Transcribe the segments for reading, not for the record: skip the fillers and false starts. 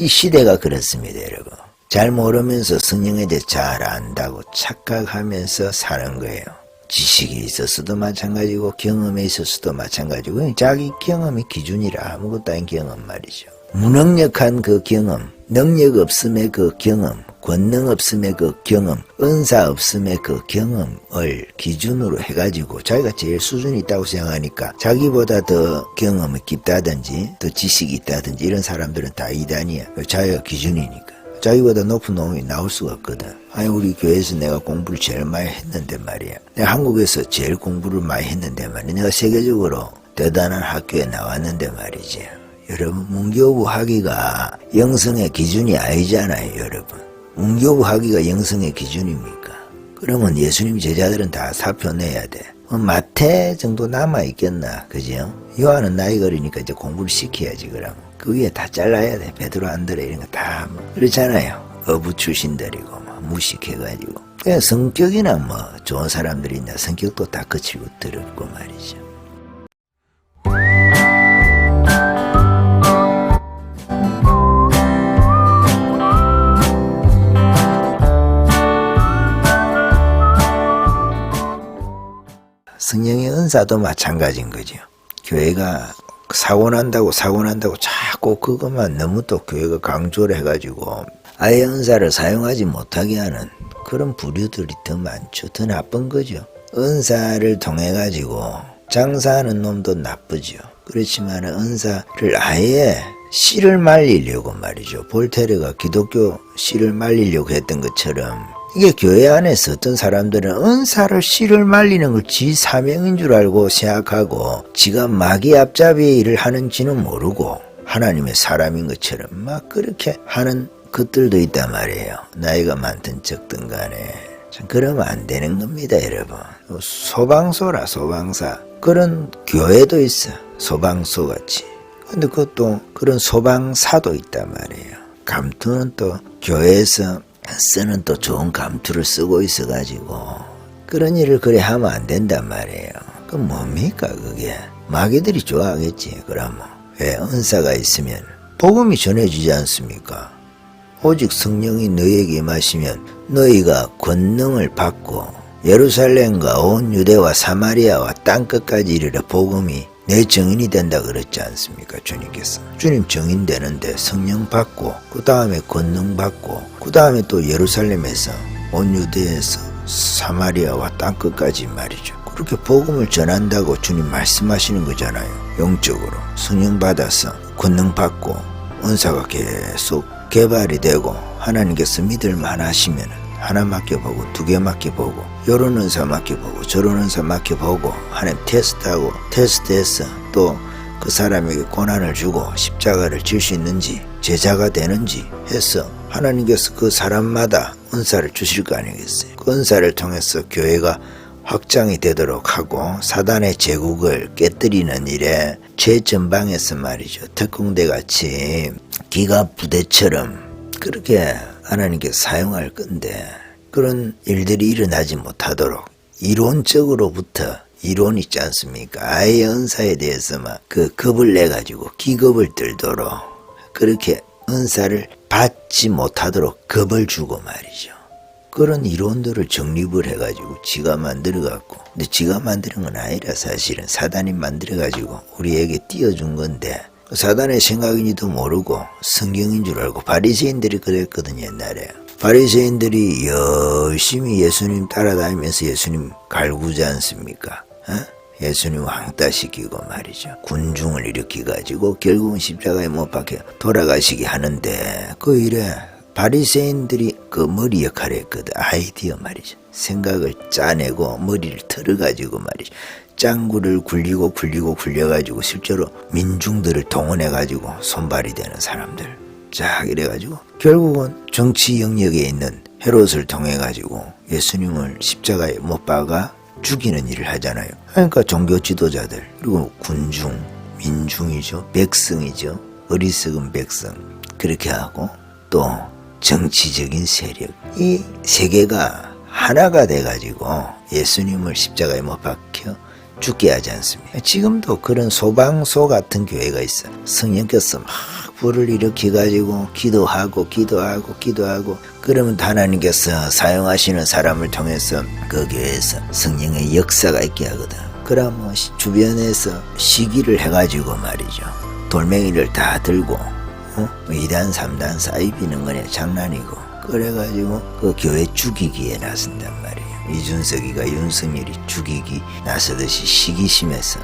이 시대가 그렇습니다, 여러분. 잘 모르면서 성령에 대해 잘 안다고 착각하면서 사는 거예요. 지식이 있었어도 마찬가지고 경험에 있었어도 마찬가지고 자기 경험이 기준이라 아무것도 아닌 경험 말이죠. 무능력한 그 경험, 능력 없음의 그 경험, 권능 없음의 그 경험, 은사 없음의 그 경험을 기준으로 해가지고 자기가 제일 수준이 있다고 생각하니까 자기보다 더 경험이 깊다든지 더 지식이 있다든지 이런 사람들은 다 이단이야. 자기가 기준이니까. 자기보다 높은 놈이 나올 수가 없거든. 아니 우리 교회에서 내가 공부를 제일 많이 했는데 말이야. 내가 한국에서 제일 공부를 많이 했는데 말이야. 내가 세계적으로 대단한 학교에 나왔는데 말이지. 여러분 문교부 학위가 영성의 기준이 아니잖아요, 여러분. 문교부 학위가 영성의 기준입니까? 그러면 예수님 제자들은 다 사표 내야 돼. 마태 정도 남아있겠나, 그죠? 요한은 나이가 어리니까 이제 공부를 시켜야지, 그러면. 그 위에 다 잘라야 돼. 베드로, 안드레 이런 거 다 그렇잖아요. 어부 출신들이고 무식해가지고. 그냥 성격이나 좋은 사람들이 있나 성격도 다 거칠고 더럽고 말이죠. 성령의 은사도 마찬가지인 거죠. 교회가 사고 난다고 자꾸 그것만 너무 또 교회가 강조를 해가지고 아예 은사를 사용하지 못하게 하는 그런 부류들이 더 많죠. 더 나쁜 거죠. 은사를 통해 가지고 장사하는 놈도 나쁘죠. 그렇지만 은사를 아예 씨를 말리려고 말이죠. 볼테르가 기독교 씨를 말리려고 했던 것처럼 이게 교회 안에서 어떤 사람들은 은사를 씨를 말리는 걸 지 사명인 줄 알고 생각하고 지가 마귀 앞잡이 일을 하는지는 모르고 하나님의 사람인 것처럼 막 그렇게 하는 것들도 있단 말이에요. 나이가 많든 적든 간에. 참 그러면 안 되는 겁니다, 여러분. 소방소라 소방사. 그런 교회도 있어. 소방소 같이. 근데 그것도 그런 소방사도 있단 말이에요. 감투는 또 교회에서 쓰는 또 좋은 감투를 쓰고 있어가지고 그런 일을 그래 하면 안 된단 말이에요. 그럼 뭡니까 그게? 마귀들이 좋아하겠지. 그러면 왜 은사가 있으면 복음이 전해지지 않습니까? 오직 성령이 너희에게 임하시면 너희가 권능을 받고 예루살렘과 온 유대와 사마리아와 땅끝까지 이르러 복음이 내 증인이 된다 그랬지 않습니까? 주님께서. 주님 증인 되는데 성령 받고 그 다음에 권능 받고 그 다음에 또 예루살렘에서 온 유대에서 사마리아와 땅끝까지 말이죠. 그렇게 복음을 전한다고 주님 말씀하시는 거잖아요. 영적으로 성령 받아서 권능 받고 은사가 계속 개발이 되고 하나님께서 믿을만 하시면 하나 맡겨보고 두 개 맡겨보고 요런 은사 맡겨보고 저런 은사 맡겨보고 하나님 테스트하고 테스트해서 또 그 사람에게 고난을 주고 십자가를 질 수 있는지 제자가 되는지 해서 하나님께서 그 사람마다 은사를 주실 거 아니겠어요. 그 은사를 통해서 교회가 확장이 되도록 하고 사단의 제국을 깨뜨리는 일에 최전방에서 말이죠. 특공대같이 기가 부대처럼 그렇게 하나님께서 사용할 건데 그런 일들이 일어나지 못하도록 이론적으로부터 이론 있지 않습니까? 아예 은사에 대해서만 그 겁을 내가지고 기겁을 들도록 그렇게 은사를 받지 못하도록 겁을 주고 말이죠. 그런 이론들을 정립을 해가지고 지가 만들어갖고 근데 지가 만드는 건 아니라 사실은 사단이 만들어가지고 우리에게 띄워준 건데 사단의 생각인지도 모르고 성경인 줄 알고 바리새인들이 그랬거든요. 옛날에 바리새인들이 열심히 예수님 따라다니면서 예수님 갈구지 않습니까? 예수님 왕따시키고 말이죠. 군중을 일으키가지고 결국은 십자가에 못 박혀 돌아가시게 하는데 그 일에 바리새인들이 그 머리 역할을 했거든. 아이디어 말이죠. 생각을 짜내고 머리를 털어가지고 말이죠. 짱구를 굴려가지고 실제로 민중들을 동원해가지고 손발이 되는 사람들 쫙 이래가지고 결국은 정치 영역에 있는 헤롯을 통해가지고 예수님을 십자가에 못 박아 죽이는 일을 하잖아요. 그러니까 종교 지도자들 그리고 군중, 민중이죠. 백성이죠. 어리석은 백성 그렇게 하고 또 정치적인 세력 이 세계가 하나가 돼가지고 예수님을 십자가에 못 박혀 죽게 하지 않습니까? 지금도 그런 소방소 같은 교회가 있어. 성령께서 막 불을 일으켜가지고 기도하고 그러면 하나님께서 사용하시는 사람을 통해서 그 교회에서 성령의 역사가 있게 하거든. 그러면 주변에서 시기를 해가지고 말이죠. 돌멩이를 다 들고 2단 3단 쌓이비는 거냐 장난이고 그래가지고 그 교회 죽이기에 나선단 말이에요. 이준석이가 윤석열이 죽이기 나서듯이 시기심에서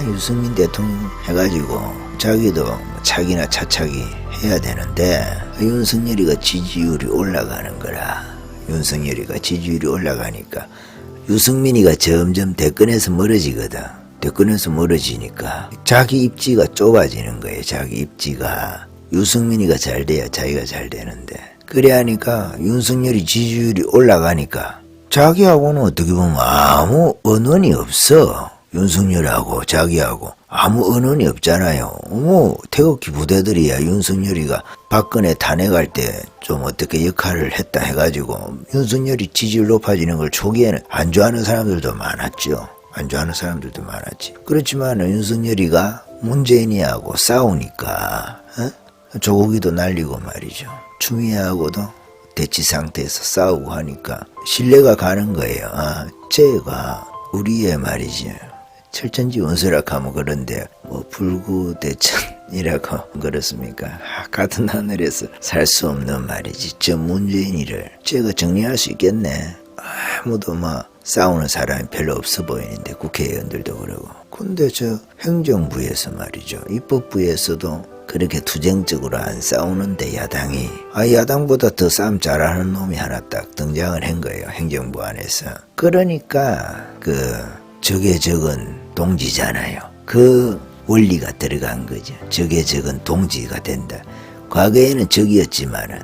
유승민 대통령 해가지고 자기도 차기나 차차기 해야 되는데 윤석열이가 지지율이 올라가는 거라. 윤석열이가 지지율이 올라가니까 유승민이가 점점 대권에서 멀어지거든. 대권에서 멀어지니까 자기 입지가 좁아지는 거예요. 자기 입지가. 유승민이가 잘 돼야 자기가 잘 되는데 그래 하니까 윤석열이 지지율이 올라가니까 자기하고는 어떻게 보면 아무 언원이 없어. 윤석열하고 자기하고 아무 언원이 없잖아요. 태극기 부대들이야 윤석열이가 박근혜 탄핵할 때 좀 어떻게 역할을 했다 해가지고 윤석열이 지지율 높아지는 걸 초기에는 안 좋아하는 사람들도 많았죠. 안 좋아하는 사람들도 많았지. 그렇지만 윤석열이가 문재인이하고 싸우니까 조국이도 날리고 말이죠. 추미애하고도 대치 상태에서 싸우고 하니까 신뢰가 가는 거예요. 쟤가 우리의 말이지. 철천지 원수라고 하면 그런데 불구대천이라고 그렇습니까? 같은 하늘에서 살 수 없는 말이지. 저 문재인이를 쟤가 정리할 수 있겠네. 아무도 싸우는 사람이 별로 없어 보이는데 국회의원들도 그러고. 근데 저 행정부에서 말이죠. 입법부에서도 그렇게 투쟁적으로 안 싸우는데 야당이 야당보다 더 싸움 잘하는 놈이 하나 딱 등장을 한 거예요. 행정부 안에서. 그러니까 적에 적은 동지잖아요. 그 원리가 들어간 거죠. 적에 적은 동지가 된다. 과거에는 적이었지만은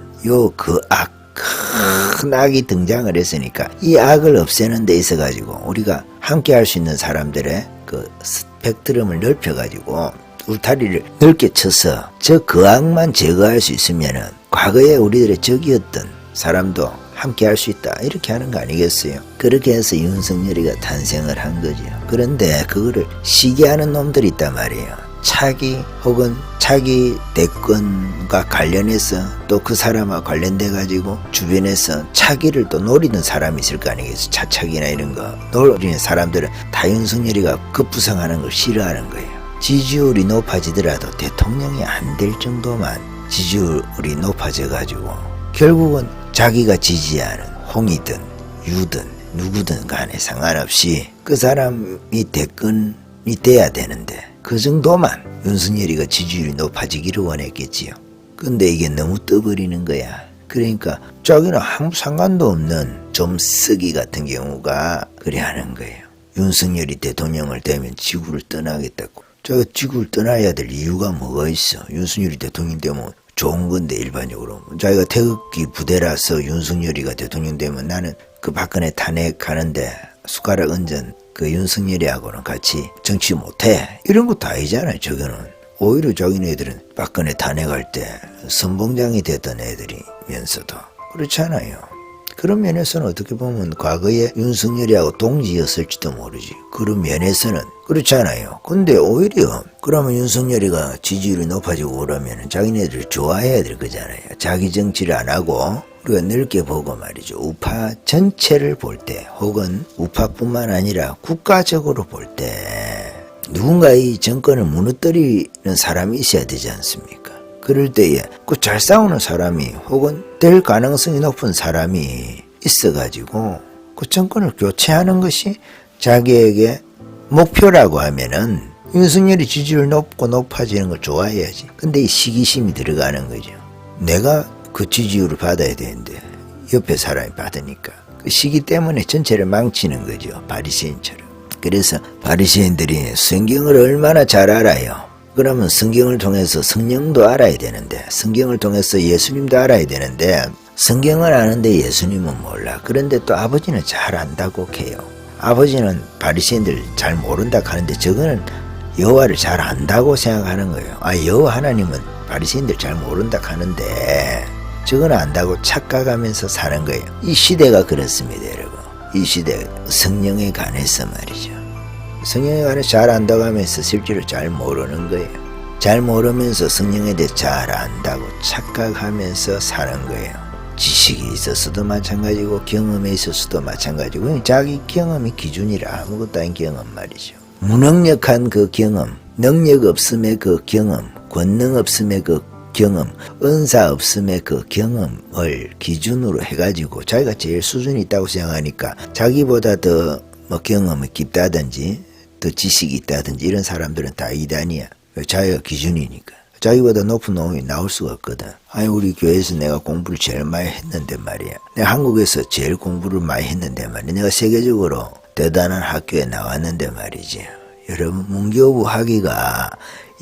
큰 악이 등장을 했으니까 이 악을 없애는 데 있어 가지고 우리가 함께 할 수 있는 사람들의 그 스펙트럼을 넓혀 가지고 울타리를 넓게 쳐서 그 악만 제거할 수 있으면은 과거에 우리들의 적이었던 사람도 함께 할 수 있다. 이렇게 하는 거 아니겠어요? 그렇게 해서 윤석열이가 탄생을 한 거죠. 그런데 그거를 시기하는 놈들이 있단 말이에요. 차기 혹은 차기 대권과 관련해서 또 그 사람과 관련돼 가지고 주변에서 차기를 또 노리는 사람이 있을 거 아니겠어요? 차차기나 이런 거 노리는 사람들은 다 윤석열이가 급부상하는 걸 싫어하는 거예요. 지지율이 높아지더라도 대통령이 안 될 정도만 지지율이 높아져 가지고 결국은 자기가 지지하는 홍이든 유든 누구든 간에 상관없이 그 사람이 대권이 돼야 되는데 그 정도만 윤석열이가 지지율이 높아지기를 원했겠지요. 근데 이게 너무 떠버리는 거야. 그러니까 자기는 아무 상관도 없는 좀쓰기 같은 경우가 그래 하는 거예요. 윤석열이 대통령을 되면 지구를 떠나겠다고. 자기가 지구를 떠나야 될 이유가 뭐가 있어. 윤석열이 대통령 되면 좋은 건데 일반적으로. 자기가 태극기 부대라서 윤석열이가 대통령 되면 나는 그 박근혜 탄핵하는데 숟가락 얹은 그 윤석열이하고는 같이 정치 못해. 이런 것도 아니잖아요. 저거는. 오히려 자기네들은 박근혜 탄핵할 때 선봉장이 됐던 애들이면서도 그렇잖아요. 그런 면에서는 어떻게 보면 과거에 윤석열이하고 동지였을지도 모르지. 그런 면에서는 그렇잖아요. 근데 오히려 그러면 윤석열이가 지지율이 높아지고 그러면 자기네들을 좋아해야 될 거잖아요. 자기 정치를 안 하고 우리가 넓게 보고 말이죠. 우파 전체를 볼 때 혹은 우파뿐만 아니라 국가적으로 볼 때 누군가 이 정권을 무너뜨리는 사람이 있어야 되지 않습니까? 그럴 때에 그 잘 싸우는 사람이 혹은 될 가능성이 높은 사람이 있어가지고 그 정권을 교체하는 것이 자기에게 목표라고 하면은 윤석열이 지지율 높아지는 걸 좋아해야지. 근데 이 시기심이 들어가는 거죠. 내가 그 지지율을 받아야 되는데 옆에 사람이 받으니까 그 시기 때문에 전체를 망치는 거죠. 바리새인처럼. 그래서 바리새인들이 성경을 얼마나 잘 알아요. 그러면 성경을 통해서 성령도 알아야 되는데 성경을 통해서 예수님도 알아야 되는데 성경을 아는데 예수님은 몰라. 그런데 또 아버지는 잘 안다고 해요. 아버지는 바리새인들 잘 모른다 하는데 저거는 여호와를 잘 안다고 생각하는 거예요. 여호와 하나님은 바리새인들 잘 모른다 하는데 저거는 안다고 착각하면서 사는 거예요. 이 시대가 그렇습니다, 여러분. 이 시대 성령에 관해서 말이죠. 성령에 관해서 잘 안다고 하면서 실제로 잘 모르는 거예요. 잘 모르면서 성령에 대해 잘 안다고 착각하면서 사는 거예요. 지식이 있어서도 마찬가지고 경험에 있어서도 마찬가지고 자기 경험이 기준이라 아무것도 아닌 경험 말이죠. 무능력한 그 경험, 능력 없음의 그 경험, 권능 없음의 그 경험, 은사 없음의 그 경험을 기준으로 해가지고 자기가 제일 수준이 있다고 생각하니까 자기보다 더 뭐 경험이 깊다든지 더 지식이 있다든지 이런 사람들은 다 이단이야. 자기가 기준이니까. 자기보다 높은 놈이 나올 수가 없거든. 아니 우리 교회에서 내가 공부를 제일 많이 했는데 말이야. 내가 한국에서 제일 공부를 많이 했는데 말이야. 내가 세계적으로 대단한 학교에 나왔는데 말이지. 여러분 문교부 학위가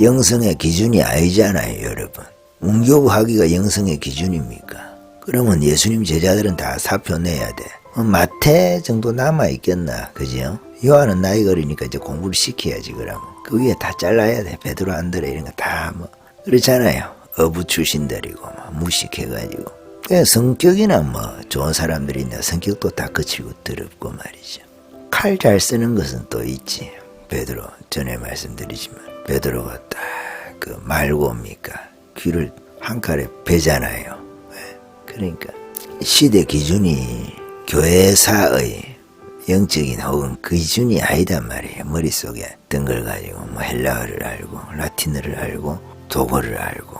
영성의 기준이 아니잖아요. 여러분. 문교부 학위가 영성의 기준입니까? 그러면 예수님 제자들은 다 사표 내야 돼. 마태 정도 남아있겠나 그죠? 요한은 나이가 어리니까 이제 공부를 시켜야지. 그러면 그 위에 다 잘라야 돼. 베드로 안드레 이런 거 다 뭐 그렇잖아요. 어부 출신들이고 뭐 무식해가지고 성격이나 뭐 좋은 사람들이 있나 성격도 다 거칠고 더럽고 말이죠. 칼 잘 쓰는 것은 또 있지. 베드로 전에 말씀드리지만 베드로가 딱 그 말고입니까 귀를 한 칼에 베잖아요. 그러니까 시대 기준이 교회사의 영적인 혹은 그 기준이 아니단 말이에요. 머릿속에 뜬 걸 가지고 뭐 헬라어를 알고 라틴어를 알고 독어를 알고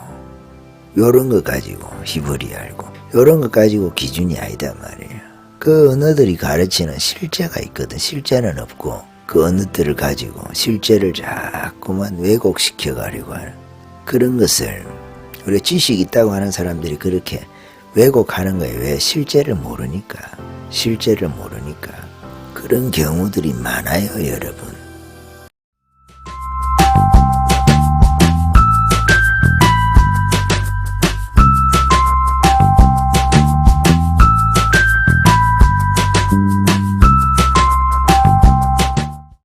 요런 거 가지고 히브리 알고 요런 거 가지고 기준이 아니단 말이에요. 그 언어들이 가르치는 실제가 있거든. 실제는 없고 그 언어들을 가지고 실제를 자꾸만 왜곡시켜 가려고 하는 그런 것을 우리 지식 있다고 하는 사람들이 그렇게 왜곡하는 거예요. 왜? 실제를 모르니까. 실제를 모르니까. 그런 경우들이 많아요, 여러분.